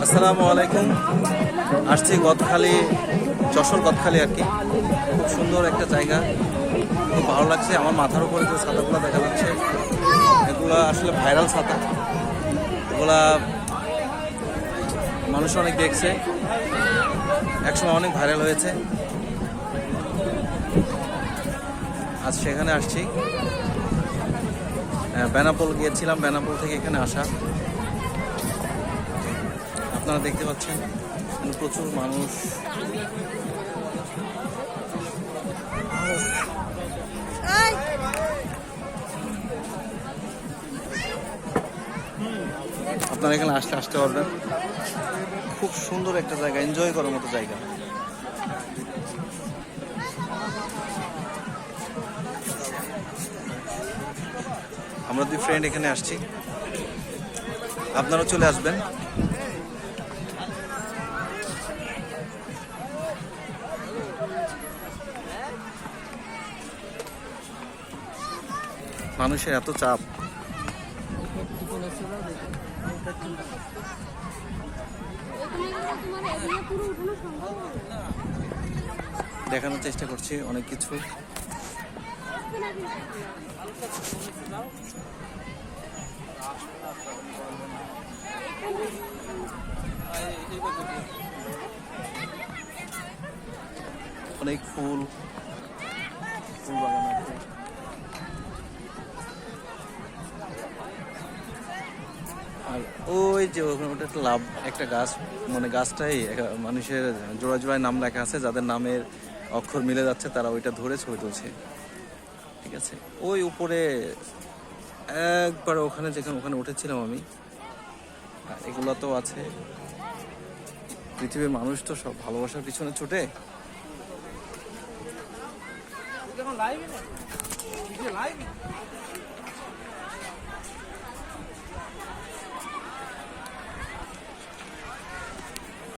আসসালামু আলাইকুম। আসছি গদখালি, যশোর গদখালি আর কি। খুব সুন্দর একটা জায়গা, খুব ভালো লাগছে। আমার মাথার উপরে যে ছাতাগুলো দেখা যাচ্ছে, এগুলো আসলে ভাইরাল ছাতা। এগুলা মানুষ অনেক দেখছে, একসময় অনেক ভাইরাল হয়েছে। আজ সেখানে আসছি। বেনাপোল গিয়েছিলাম, বেনাপোল থেকে এখানে আসা। আপনারা দেখতে পাচ্ছেন প্রচুর মানুষ। আপনারা এখানে আসতে পারবেন। খুব সুন্দর একটা জায়গা, এনজয় করার মতো জায়গা। আমরা দুই ফ্রেন্ড এখানে আসছি, আপনারা চলে আসবেন। মানুষের এত চাপ, দেখানোর চেষ্টা করছি অনেক কিছু। অনেক ফুল বাগান আছে। আর ওই যে ওখানে ওটা একটা একটা গাছ, মানে গাছটাই মানুষের জোড়া জোড়ায় নাম লেখা আছে। যাদের নামের অক্ষর মিলে যাচ্ছে তারা ওইটা ধরে ছবি তুলছে, ঠিক আছে। ওই উপরে একবার ওখানে ওখানে উঠেছিলাম আমি। এগুলো তো আছে। পৃথিবীর মানুষ তো সব ভালোবাসার পিছনে ছুটে।